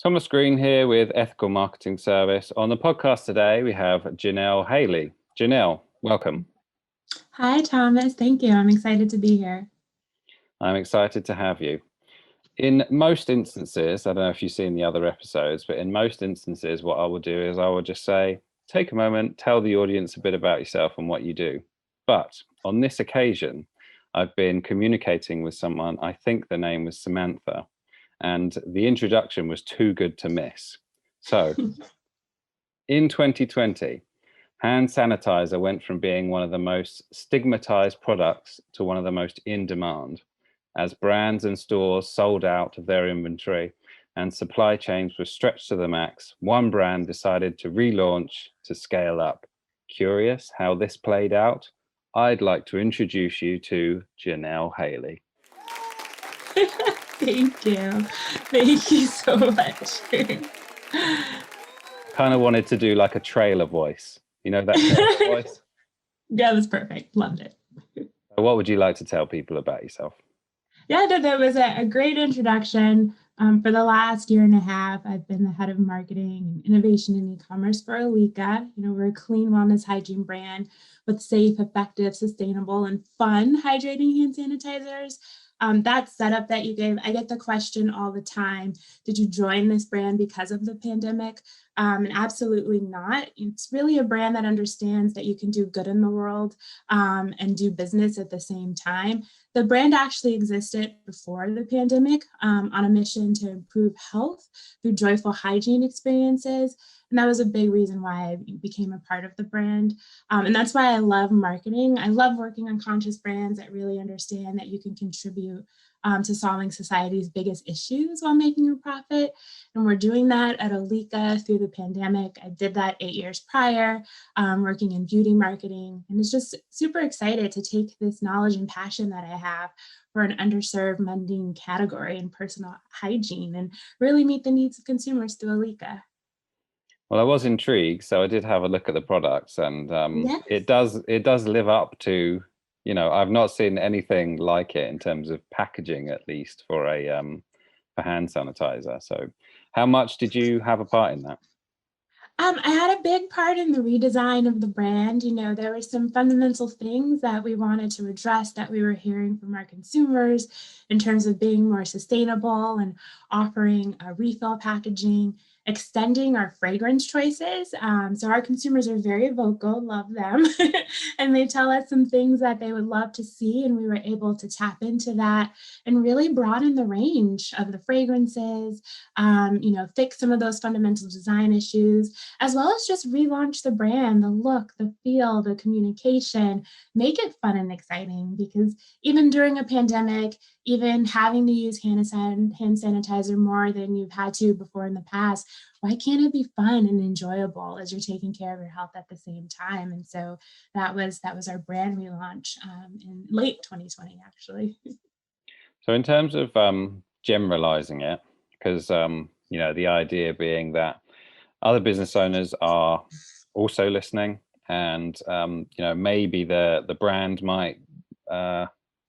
Thomas Green here with Ethical Marketing Service. On the podcast today, we have Janelle Hailey. Janelle, welcome. Hi, Thomas. Thank you. I'm excited to be here. I'm excited to have you. In most instances, I don't know if you've seen the other episodes, but in most instances, what I will do is I will just say, take a moment, tell the audience a bit about yourself and what you do. But on this occasion, I've been communicating with someone, I think the name was Samantha, and the introduction was too good to miss. So in 2020, hand sanitizer went from being one of the most stigmatized products to one of the most in demand, as brands and stores sold out of their inventory and supply chains were stretched to the max. One brand decided to relaunch to scale up. Curious how this played out? I'd like to introduce you to Janelle Hailey. Thank you. Thank you so much. Kind of wanted to do like a trailer voice. You know that trailer voice? Yeah, that's perfect. Loved it. What would you like to tell people about yourself? Yeah, no, that was a great introduction. For the last year and a half, I've been the head of marketing and innovation in e-commerce for OLIKA. We're a clean wellness hygiene brand with safe, effective, sustainable, and fun hydrating hand sanitizers. That setup that you gave, I get the question all the time, did you join this brand because of the pandemic? And absolutely not. It's really a brand that understands that you can do good in the world and do business at the same time. The brand actually existed before the pandemic on a mission to improve health through joyful hygiene experiences. And that was a big reason why I became a part of the brand. And that's why I love marketing. I love working on conscious brands that really understand that you can contribute to solving society's biggest issues while making a profit. And we're doing that at OLIKA through the pandemic. I did that 8 years prior, working in beauty marketing. And it's just super excited to take this knowledge and passion that I have for an underserved mundane category in personal hygiene and really meet the needs of consumers through OLIKA. Well, I was intrigued, so I did have a look at the products, and Yes. it does live up to, I've not seen anything like it in terms of packaging, at least for a for hand sanitizer. So, how much did you have a part in that? I had a big part in the redesign of the brand. There were some fundamental things that we wanted to address that we were hearing from our consumers in terms of being more sustainable and offering a refill packaging, extending our fragrance choices. So our consumers are very vocal, love them, and they tell us some things that they would love to see. And we were able to tap into that and really broaden the range of the fragrances, fix some of those fundamental design issues as well as just relaunch the brand, the look, the feel, the communication, make it fun and exciting. Because even during a pandemic, even having to use hand sanitizer more than you've had to before in the past, why can't it be fun and enjoyable as you're taking care of your health at the same time? And so that was our brand relaunch in late 2020, actually. So, in terms of generalizing it, because the idea being that other business owners are also listening, and maybe the brand might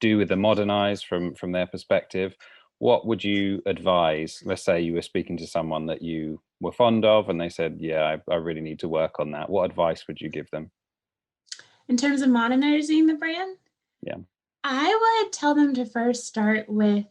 do with the modernize from their perspective. What would you advise? Let's say you were speaking to someone that you were fond of and they said, yeah, I really need to work on that. What advice would you give them? In terms of modernizing the brand, Yeah. I would tell them to first start with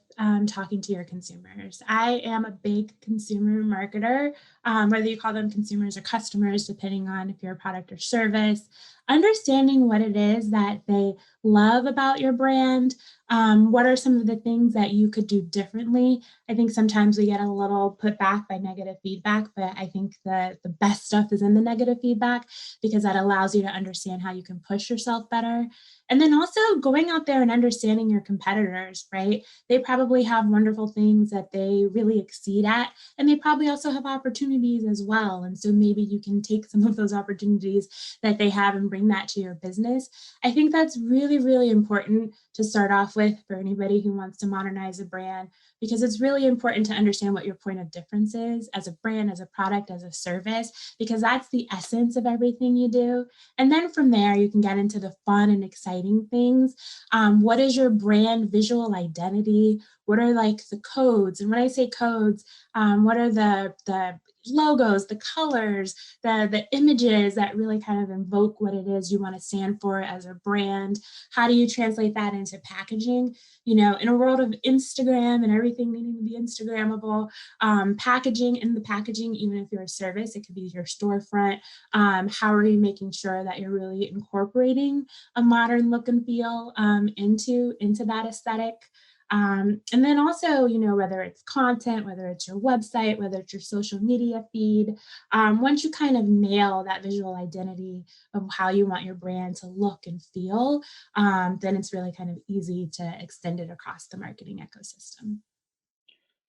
talking to your consumers. I am a big consumer marketer, whether you call them consumers or customers, depending on if you're a product or service. Understanding what it is that they love about your brand. What are some of the things that you could do differently? I think sometimes we get a little put back by negative feedback, but I think the best stuff is in the negative feedback because that allows you to understand how you can push yourself better. And then also going out there and understanding your competitors, right? They probably have wonderful things that they really exceed at, and they probably also have opportunities as well. And so maybe you can take some of those opportunities that they have and bring that to your business. I think that's really, really important to start off with for anybody who wants to modernize a brand, because it's really important to understand what your point of difference is as a brand, as a product, as a service, because that's the essence of everything you do. And then from there, you can get into the fun and exciting things. What is your brand visual identity? What are like the codes? And when I say codes, what are the logos, the colors, the images that really kind of invoke what it is you want to stand for as a brand? How do you translate that into packaging? You know, in a world of Instagram and everything needing to be Instagrammable, packaging, in the packaging, even if you're a service, it could be your storefront. How are you making sure that you're really incorporating a modern look and feel into that aesthetic? And then also, you know, whether it's content, whether it's your website, whether it's your social media feed, once you kind of nail that visual identity of how you want your brand to look and feel, then it's really kind of easy to extend it across the marketing ecosystem.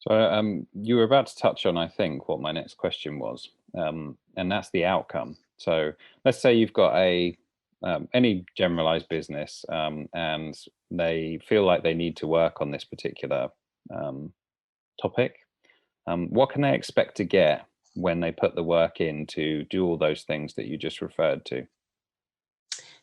So you were about to touch on, I think, what my next question was, and that's the outcome. So let's say you've got any generalized business, and they feel like they need to work on this particular topic. What can they expect to get when they put the work in to do all those things that you just referred to?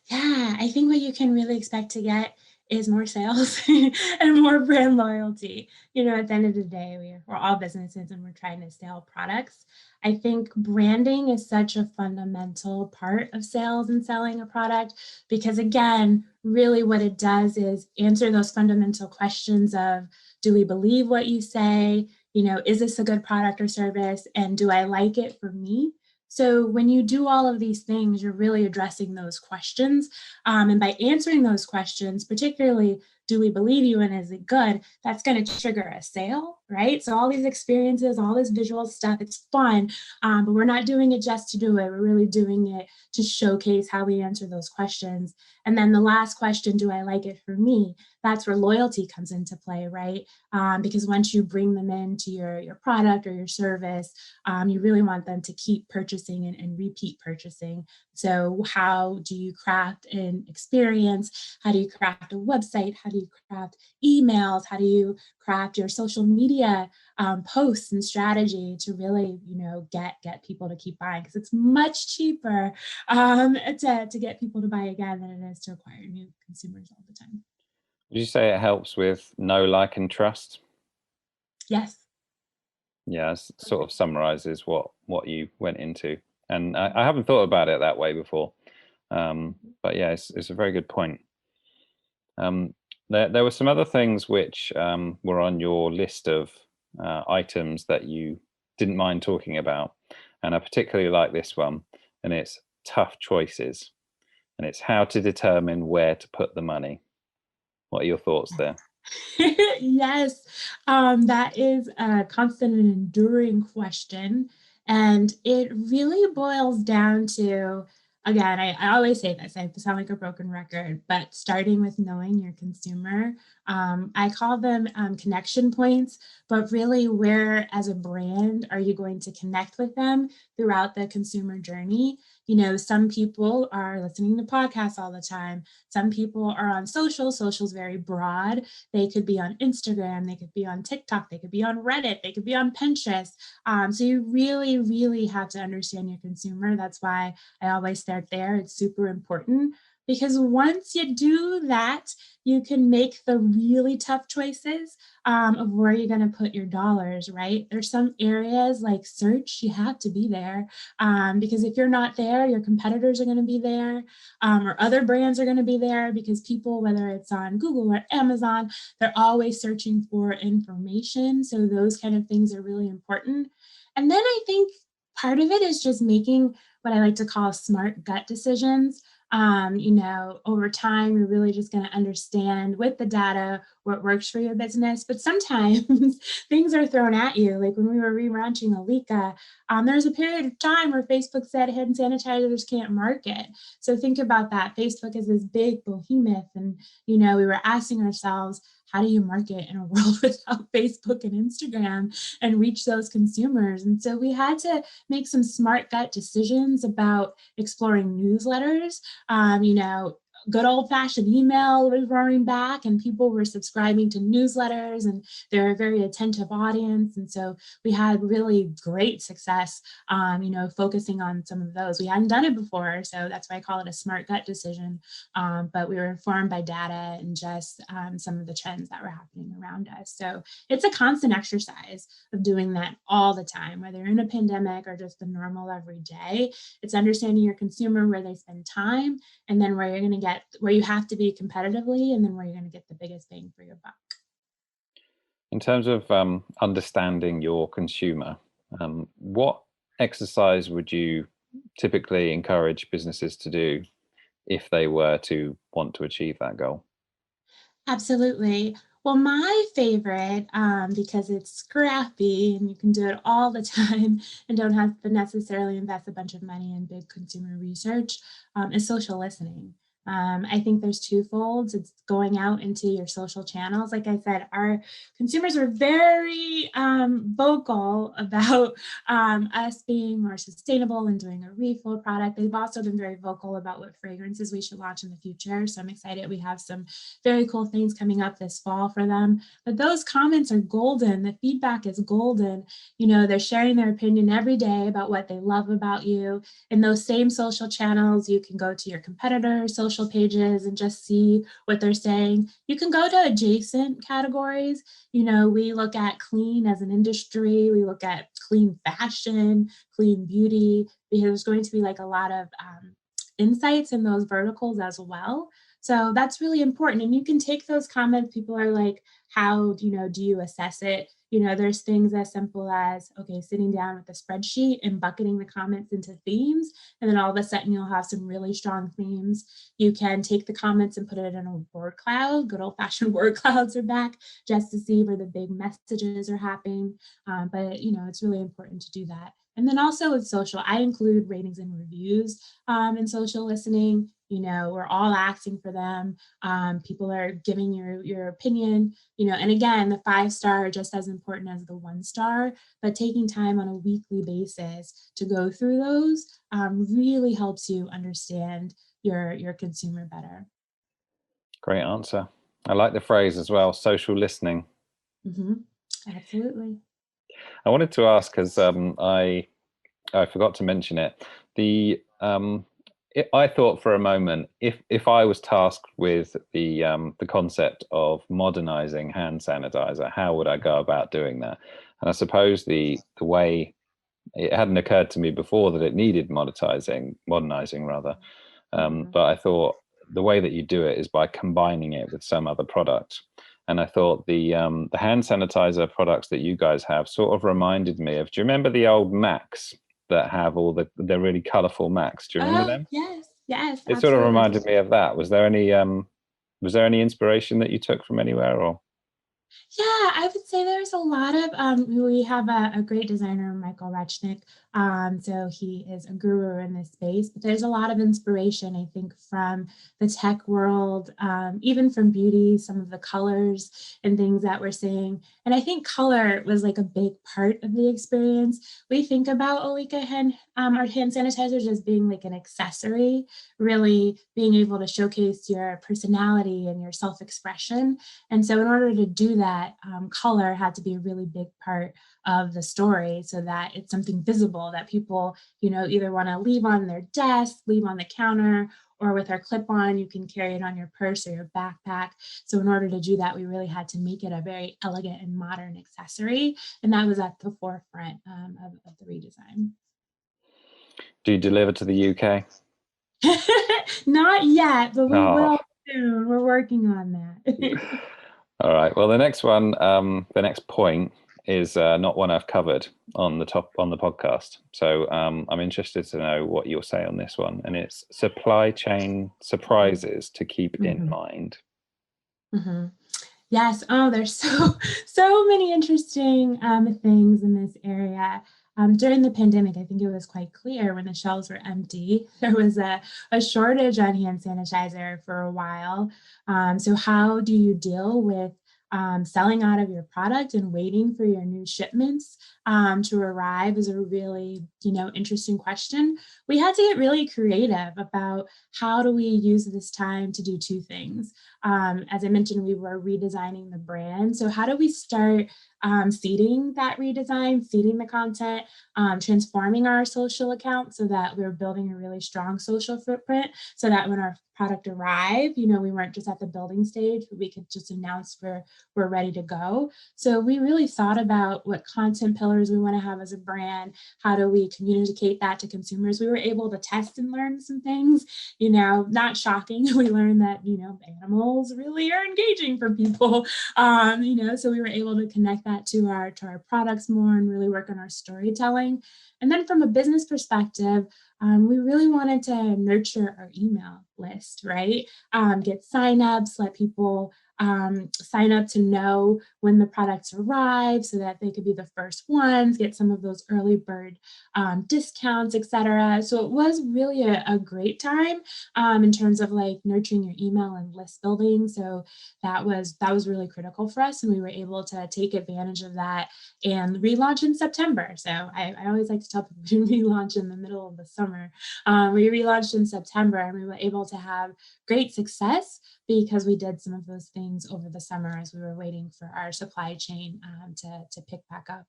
Yeah, I think what you can really expect to get is more sales and more brand loyalty. You know, at the end of the day, we're all businesses and we're trying to sell products. I think branding is such a fundamental part of sales and selling a product because, again, really what it does is answer those fundamental questions of, do we believe what you say? You know, is this a good product or service? And do I like it for me? So when you do all of these things, you're really addressing those questions. And by answering those questions, particularly, do we believe you and is it good? That's going to trigger a sale, right? So all these experiences, all this visual stuff, it's fun, but we're not doing it just to do it. We're really doing it to showcase how we answer those questions. And then the last question, do I like it for me? That's where loyalty comes into play, right? Because once you bring them into your product or your service, you really want them to keep purchasing and repeat purchasing. So how do you craft an experience? How do you craft a website? How do you craft emails? How do you craft your social media posts and strategy to really, you know, get people to keep buying? Because it's much cheaper to get people to buy again than it is to acquire new consumers all the time. Would you say it helps with know, like, and trust? Yes. Yeah, it sort of summarizes what you went into, and I haven't thought about it that way before. But yeah, it's a very good point. There were some other things which were on your list of items that you didn't mind talking about, and I particularly like this one, and it's tough choices, and it's how to determine where to put the money. What are your thoughts there? Yes, that is a constant and enduring question. And it really boils down to, again, I always say this, I sound like a broken record, but starting with knowing your consumer. I call them connection points, but really, where as a brand are you going to connect with them throughout the consumer journey? You know, some people are listening to podcasts all the time. Some people are on social. Social's very broad. They could be on Instagram, they could be on TikTok, they could be on Reddit, they could be on Pinterest. So you really, really have to understand your consumer. That's why I always start there. It's super important because once you do that, you can make the really tough choices of where you're going to put your dollars, right? There's some areas like search, you have to be there because if you're not there, your competitors are going to be there or other brands are going to be there because people, whether it's on Google or Amazon, they're always searching for information. So those kind of things are really important. And then I think part of it is just making what I like to call smart gut decisions. You know, over time, you're really just going to understand with the data what works for your business. But sometimes things are thrown at you. Like when we were relaunching OLIKA, there was a period of time where Facebook said hand sanitizers can't market. So think about that. Facebook is this big behemoth. And, you know, we were asking ourselves, how do you market in a world without Facebook and Instagram and reach those consumers? And so we had to make some smart gut decisions about exploring newsletters. You know, good old fashioned email was roaring back, and people were subscribing to newsletters, and they're a very attentive audience. And so we had really great success, focusing on some of those. We hadn't done it before, so that's why I call it a smart gut decision. But we were informed by data and just some of the trends that were happening around us. So it's a constant exercise of doing that all the time, whether you're in a pandemic or just the normal every day. It's understanding your consumer, where they spend time, and then where you have to be competitively, and then where you're going to get the biggest bang for your buck. In terms of understanding your consumer, what exercise would you typically encourage businesses to do if they were to want to achieve that goal? Absolutely. Well, my favorite, because it's scrappy and you can do it all the time and don't have to necessarily invest a bunch of money in big consumer research, is social listening. I think there's twofolds. It's going out into your social channels. Like I said, our consumers are very vocal about us being more sustainable and doing a refill product. They've also been very vocal about what fragrances we should launch in the future. So I'm excited. We have some very cool things coming up this fall for them. But those comments are golden. The feedback is golden. They're sharing their opinion every day about what they love about you. In those same social channels, you can go to your competitors' social pages and just see what they're saying. You can go to adjacent categories. We look at clean as an industry. We look at clean fashion, clean beauty, because there's going to be like a lot of insights in those verticals as well. So that's really important. And you can take those comments. People are like, how do you assess it? There's things as simple as, okay, sitting down with a spreadsheet and bucketing the comments into themes. And then all of a sudden you'll have some really strong themes. You can take the comments and put it in a word cloud. Good old fashioned word clouds are back, just to see where the big messages are happening. But it's really important to do that. And then also with social, I include ratings and reviews in social listening. We're all asking for them. People are giving your opinion, and again, the 5-star are just as important as the 1-star, but taking time on a weekly basis to go through those really helps you understand your consumer better. Great answer. I like the phrase as well, social listening. Mm-hmm. Absolutely. I wanted to ask, because I forgot to mention it. I thought for a moment, if I was tasked with the concept of modernizing hand sanitizer, how would I go about doing that? And I suppose the way, it hadn't occurred to me before that it needed modernizing rather. But I thought the way that you do it is by combining it with some other product. And I thought the hand sanitizer products that you guys have sort of reminded me of, do you remember the old Macs that have all the really colorful Macs? Do you remember them? Yes, yes, It sort of absolutely. reminded me of that. Was there any inspiration that you took from anywhere, or? Yeah, I would say there's a lot of, we have a great designer, Michael Rechnick. So he is a guru in this space, but there's a lot of inspiration, I think, from the tech world, even from beauty, some of the colors and things that we're seeing. And I think color was like a big part of the experience. We think about OLIKA our hand sanitizers as being like an accessory, really being able to showcase your personality and your self-expression. And so in order to do that, color had to be a really big part of the story, so that it's something visible that people, either want to leave on their desk, leave on the counter, or with our clip-on, you can carry it on your purse or your backpack. So in order to do that, we really had to make it a very elegant and modern accessory. And that was at the forefront of the redesign. Do you deliver to the UK? Not yet, but we No. will soon. We're working on that. All right. Well, the next one, the next point is not one I've covered on the podcast. So I'm interested to know what you'll say on this one. And it's supply chain surprises to keep in mind. Mm-hmm. Yes. Oh, there's so many interesting things in this area. During the pandemic, I think it was quite clear when the shelves were empty. There was a shortage on hand sanitizer for a while. So how do you deal with selling out of your product and waiting for your new shipments to arrive is a really, interesting question. We had to get really creative about how do we use this time to do two things. As I mentioned, we were redesigning the brand. So how do we start seeding that redesign, seeding the content, transforming our social account so that we're building a really strong social footprint so that when our product arrived, we weren't just at the building stage, but we could just announce we're ready to go. So we really thought about what content pillars we want to have as a brand. How do we communicate that to consumers? We were able to test and learn some things, not shocking. We learned that, animals really are engaging for people, so we were able to connect that to our products more and really work on our storytelling. And then from a business perspective, we really wanted to nurture our email list, right? Get signups, let people sign up to know when the products arrive so that they could be the first ones, get some of those early bird discounts, etc. So it was really a great time in terms of like nurturing your email and list building. So that was really critical for us, and we were able to take advantage of that and relaunch in September. So I always like to tell people we relaunch in the middle of the summer. We relaunched in September, and we were able to have great success because we did some of those things over the summer as we were waiting for our supply chain to pick back up.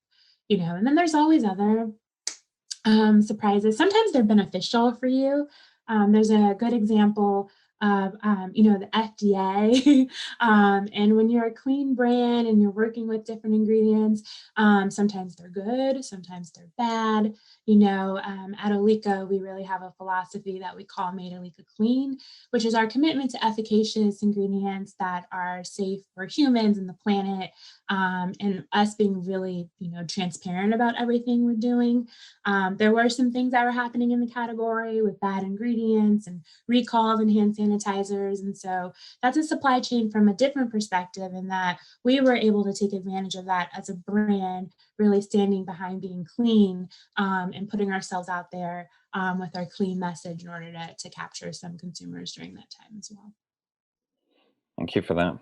And then there's always other surprises. Sometimes they're beneficial for you. There's a good example of, the FDA. And when you're a clean brand and you're working with different ingredients, sometimes they're good, sometimes they're bad. At OLIKA, we really have a philosophy that we call Made OLIKA Clean, which is our commitment to efficacious ingredients that are safe for humans and the planet, and us being really, transparent about everything we're doing. There were some things that were happening in the category with bad ingredients and recalls and hand sanitizers. And so that's a supply chain from a different perspective, in that we were able to take advantage of that as a brand, really standing behind being clean and putting ourselves out there with our clean message in order to capture some consumers during that time as well. Thank you for that.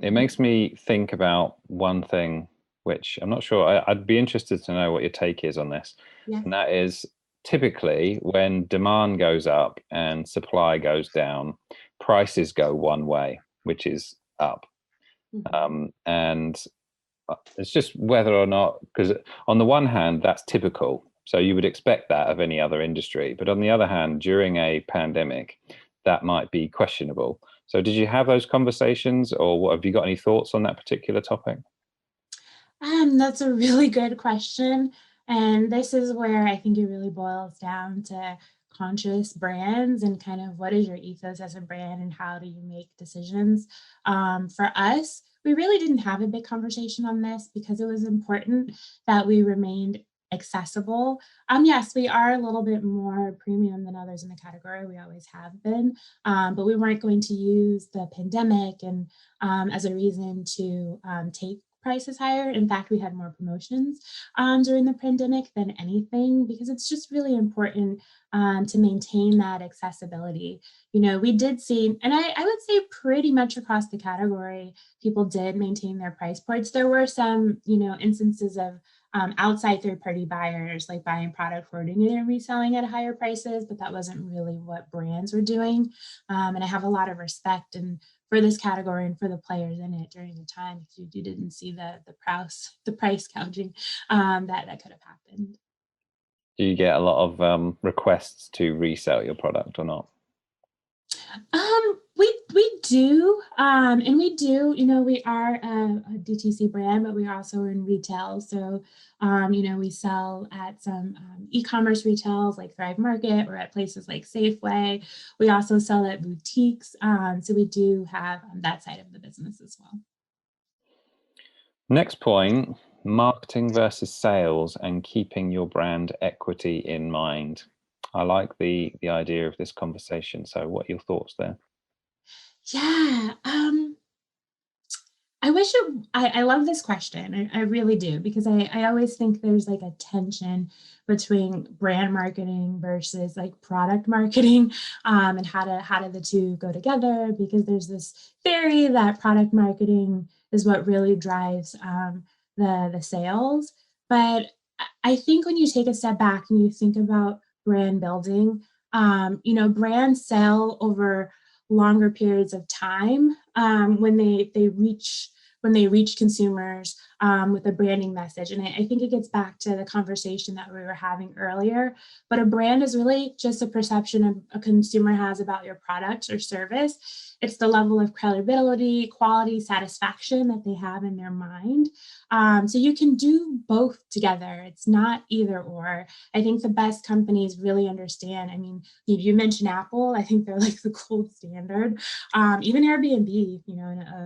It makes me think about one thing, which I'm not sure, I'd be interested to know what your take is on this. Yeah. And that is, typically when demand goes up and supply goes down, prices go one way, which is up. And it's just whether or not, because on the one hand, that's typical. So you would expect that of any other industry. But on the other hand, during a pandemic, that might be questionable. So did you have those conversations, or what, have you got any thoughts on that particular topic? That's a really good question. And this is where I think it really boils down to conscious brands and kind of what is your ethos as a brand and how do you make decisions. For us, we really didn't have a big conversation on this because it was important that we remained accessible. Yes, we are a little bit more premium than others in the category. We always have been, but we weren't going to use the pandemic and as a reason to take prices higher. In fact, we had more promotions during the pandemic than anything because it's just really important to maintain that accessibility. We did see, and I would say pretty much across the category, people did maintain their price points. There were some, instances of outside third-party buyers like buying product, hoarding it, and reselling at higher prices, but that wasn't really what brands were doing. And I have a lot of respect and for this category and for the players in it during the time, because you didn't see the price gouging that could have happened. Do you get a lot of requests to resell your product or not? We do, and we do. We are a DTC brand, but we are also in retail. So, we sell at some e-commerce retails like Thrive Market or at places like Safeway. We also sell at boutiques. So we do have that side of the business as well. Next point, marketing versus sales and keeping your brand equity in mind. I like the idea of this conversation. So what are your thoughts there? Yeah. I love this question. I really do, because I always think there's like a tension between brand marketing versus like product marketing, and how do the two go together, because there's this theory that product marketing is what really drives the sales. But I think when you take a step back and you think about brand building, brands sell over longer periods of time when they reach consumers with a branding message. And I think it gets back to the conversation that we were having earlier. But a brand is really just a perception a consumer has about your product or service. It's the level of credibility, quality, satisfaction that they have in their mind. So you can do both together. It's not either or. I think the best companies really understand. I mean, you mentioned Apple. I think they're like the gold standard. Even Airbnb,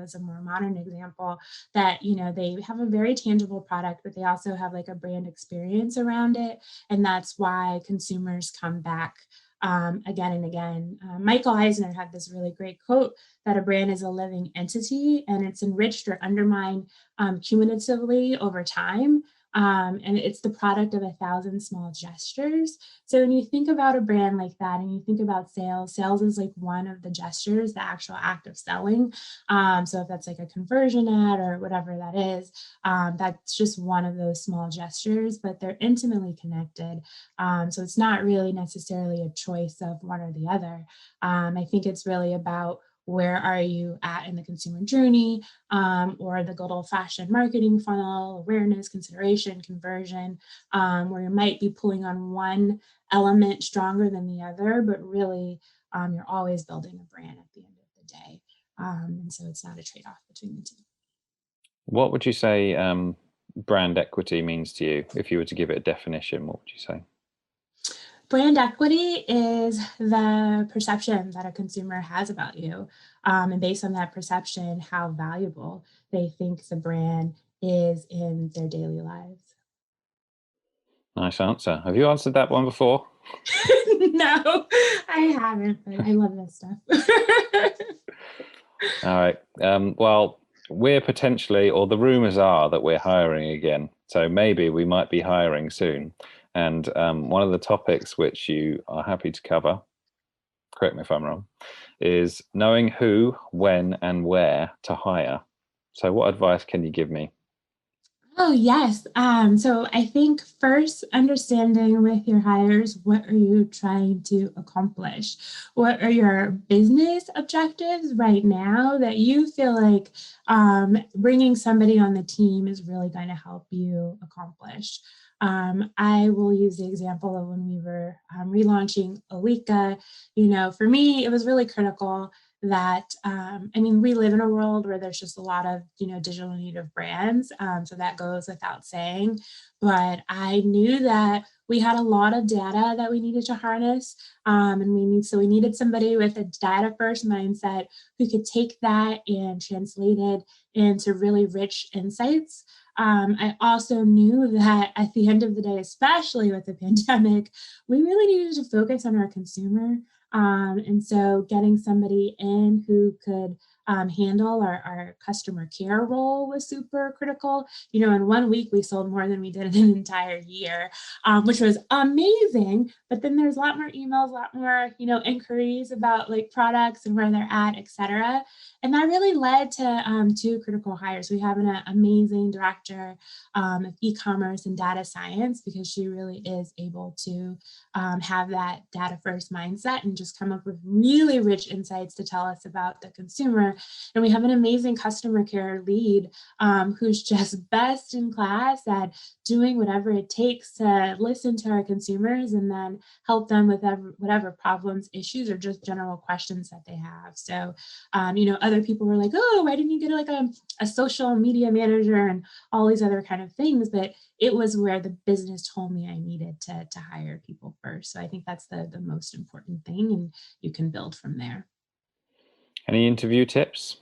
as a more modern example, that, they have a very tangible product, but they also have like a brand experience around it. And that's why consumers come back again and again. Michael Eisner had this really great quote that a brand is a living entity and it's enriched or undermined cumulatively over time. And it's the product of 1,000 small gestures. So when you think about a brand like that and you think about sales is like one of the gestures, the actual act of selling. So if that's like a conversion ad or whatever that is, that's just one of those small gestures, but they're intimately connected. So it's not really necessarily a choice of one or the other. I think it's really about where are you at in the consumer journey, or the good old-fashioned marketing funnel, awareness, consideration, conversion, where you might be pulling on one element stronger than the other, but really you're always building a brand at the end of the day. And so it's not a trade-off between the two. What would you say brand equity means to you? If you were to give it a definition, what would you say? Brand equity is the perception that a consumer has about you. And based on that perception, how valuable they think the brand is in their daily lives. Nice answer. Have you answered that one before? No, I haven't, but I love this stuff. All right. Well, we're potentially, or the rumors are that we're hiring again. So maybe we might be hiring soon. And one of the topics which you are happy to cover, correct me if I'm wrong, is knowing who, when, and where to hire. So what advice can you give me? Oh, yes. So I think first understanding with your hires, what are you trying to accomplish? What are your business objectives right now that you feel like bringing somebody on the team is really going to help you accomplish? I will use the example of when we were relaunching OLIKA. For me, it was really critical that we live in a world where there's just a lot of digital native brands, so that goes without saying, but I knew that we had a lot of data that we needed to harness, and we needed somebody with a data first mindset who could take that and translate it into really rich insights. I also knew that at the end of the day, especially with the pandemic, we really needed to focus on our consumer. And so getting somebody in who could handle our customer care role was super critical. In 1 week, we sold more than we did in an entire year, which was amazing. But then there's a lot more emails, a lot more, inquiries about like products and where they're at, et cetera. And that really led to two critical hires. We have an amazing director of e-commerce and data science because she really is able to have that data first mindset and just come up with really rich insights to tell us about the consumer. And we have an amazing customer care lead who's just best in class at doing whatever it takes to listen to our consumers and then help them with whatever problems, issues, or just general questions that they have. So, other people were like, oh, why didn't you get like a social media manager and all these other kind of things? But it was where the business told me I needed to hire people first. So I think that's the most important thing, and you can build from there. Any interview tips?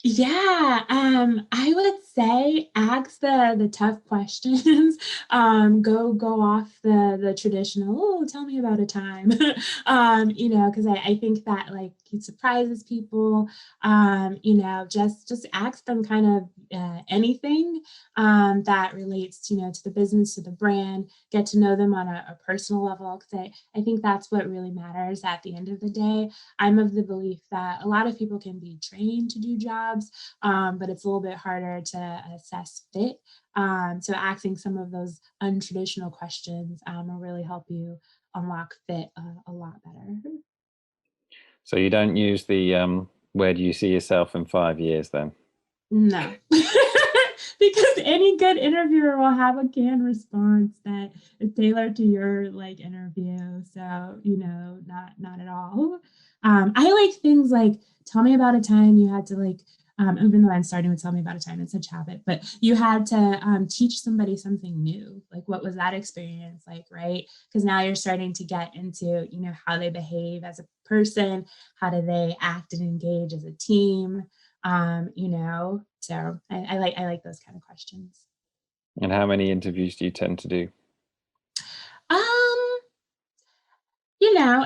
Yeah, I would say ask the tough questions. Go off the traditional. Oh, tell me about a time. Because I think that like it surprises people. Just ask them kind of anything that relates, to the business, to the brand. Get to know them on a personal level. Because I think that's what really matters at the end of the day. I'm of the belief that a lot of people can be trained to do jobs jobs, but it's a little bit harder to assess fit. So asking some of those untraditional questions will really help you unlock fit a lot better. So you don't use the where do you see yourself in 5 years then? No. Because any good interviewer will have a canned response that is tailored to your like interview. So, not at all. I like things like tell me about a time you had to like, even though I'm starting with tell me about a time, it's such habit, but you had to teach somebody something new. Like what was that experience like, right? Because now you're starting to get into, how they behave as a person, how do they act and engage as a team, so I like those kind of questions. And how many interviews do you tend to do? Um,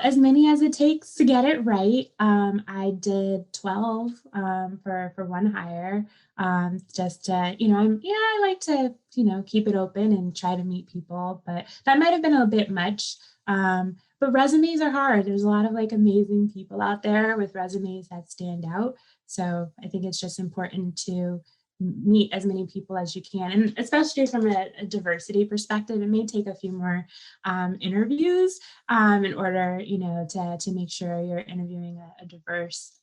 as many as it takes to get it right. I did 12 for one hire. Just to, I like to, keep it open and try to meet people, but that might have been a bit much. But resumes are hard. There's a lot of like amazing people out there with resumes that stand out. So I think it's just important to meet as many people as you can, and especially from a diversity perspective, it may take a few more interviews in order, to make sure you're interviewing a diverse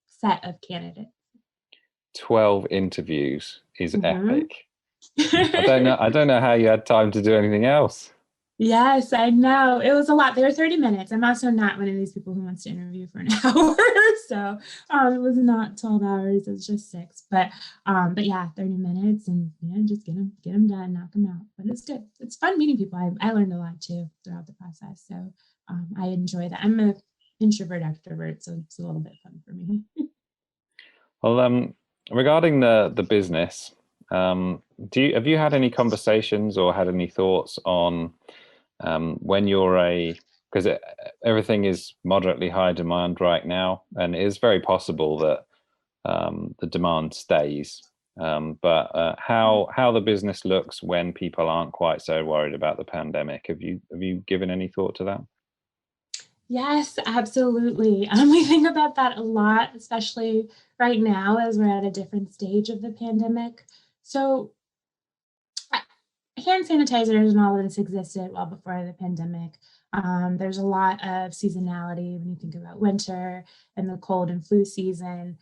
set of candidates. 12 interviews is Mhm. epic. I don't know how you had time to do anything else. Yes, I know. It was a lot. They were 30 minutes. I'm also not one of these people who wants to interview for an hour. So it was not 12 hours. It was just 6. But yeah, 30 minutes and just get them done, knock them out. But it's good. It's fun meeting people. I learned a lot too throughout the process. So I enjoy that. I'm an introvert extrovert, so it's a little bit fun for me. Well, regarding the business, have you had any conversations or had any thoughts on when you're because everything is moderately high demand right now, and it is very possible that the demand stays. But how the business looks when people aren't quite so worried about the pandemic? Have you given any thought to that? Yes, absolutely. We think about that a lot, especially right now as we're at a different stage of the pandemic. So hand sanitizers and all of this existed well before the pandemic. There's a lot of seasonality when you think about winter and the cold and flu season.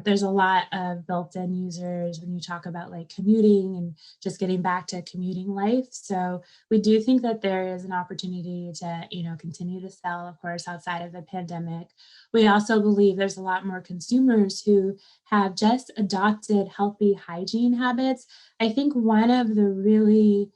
There's a lot of built-in users when you talk about like commuting and just getting back to commuting life. So we do think that there is an opportunity to, continue to sell, of course, outside of the pandemic. We also believe there's a lot more consumers who have just adopted healthy hygiene habits. I think one of the really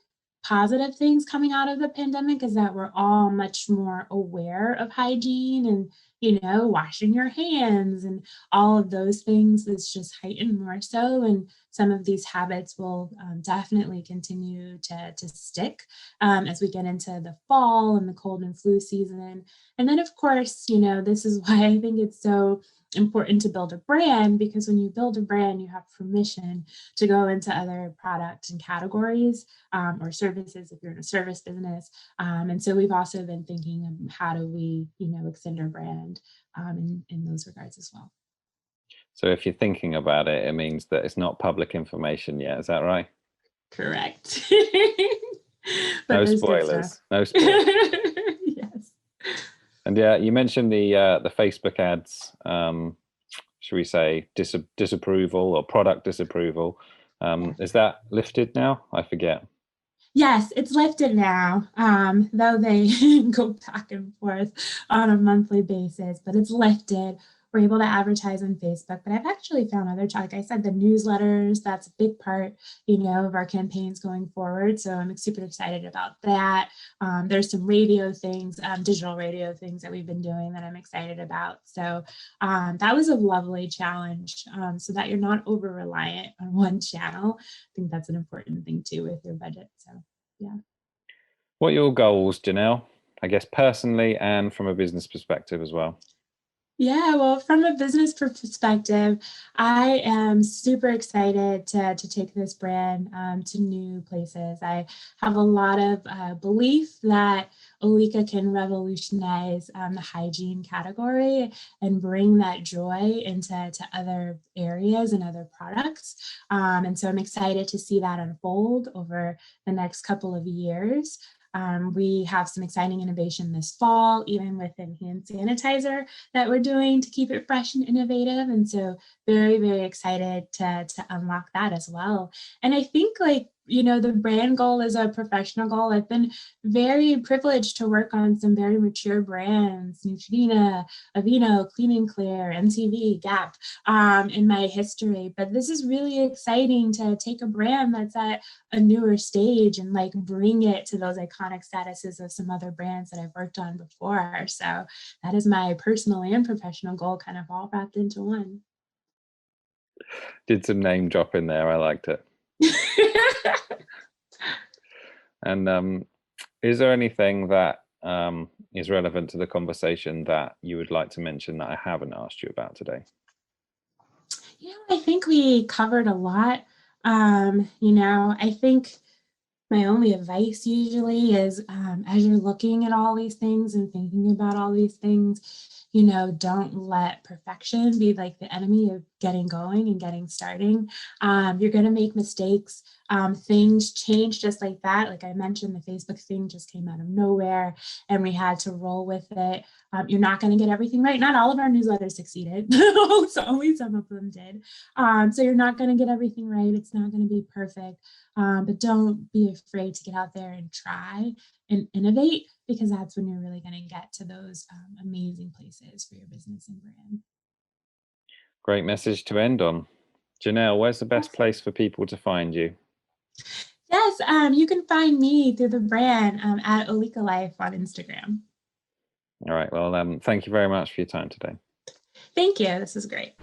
positive things coming out of the pandemic is that we're all much more aware of hygiene and, washing your hands and all of those things is just heightened more so. And some of these habits will definitely continue to stick as we get into the fall and the cold and flu season. And then, of course, this is why I think it's so important to build a brand, because when you build a brand, you have permission to go into other products and categories or services if you're in a service business. And so we've also been thinking of how do we, extend our brand in those regards as well. So if you're thinking about it, it means that it's not public information yet. Is that right? Correct. But No there's good stuff. spoilers. No spoilers. Yes. And yeah, you mentioned the Facebook ads. Should we say disapproval or product disapproval? Yeah. Is that lifted now? I forget. Yes, it's lifted now, though they go back and forth on a monthly basis, but it's lifted. We're able to advertise on Facebook, but I've actually found like I said, the newsletters, that's a big part, of our campaigns going forward. So I'm super excited about that. There's some radio things, digital radio things that we've been doing that I'm excited about. So that was a lovely challenge, so that you're not over reliant on one channel. I think that's an important thing too with your budget. So yeah. What are your goals, Janelle? I guess personally and from a business perspective as well. Yeah, well, from a business perspective, I am super excited to take this brand to new places. I have a lot of belief that OLIKA can revolutionize the hygiene category and bring that joy into other areas and other products. And so I'm excited to see that unfold over the next couple of years. We have some exciting innovation this fall, even within hand sanitizer that we're doing to keep it fresh and innovative. And so very, very excited to unlock that as well. And I think like, the brand goal is a professional goal. I've been very privileged to work on some very mature brands, Neutrogena, Aveeno, Clean and Clear, MTV, Gap, in my history. But this is really exciting to take a brand that's at a newer stage and like bring it to those iconic statuses of some other brands that I've worked on before. So that is my personal and professional goal kind of all wrapped into one. Did some name drop in there. I liked it. And is there anything that is relevant to the conversation that you would like to mention that I haven't asked you about today? I think we covered a lot. I think my only advice usually is as you're looking at all these things and thinking about all these things, don't let perfection be like the enemy of getting going and getting starting. You're going to make mistakes. Things change just like that. Like I mentioned, the Facebook thing just came out of nowhere and we had to roll with it. You're not going to get everything right. Not all of our newsletters succeeded. So only some of them did. So you're not going to get everything right. It's not going to be perfect. But don't be afraid to get out there and try and innovate because that's when you're really going to get to those amazing places for your business and brand. Great message to end on. Janelle, where's the best Yes, place for people to find you? yes, you can find me through the brand at OLIKA Life on Instagram. All right. Well, thank you very much for your time today. Thank you. This is great.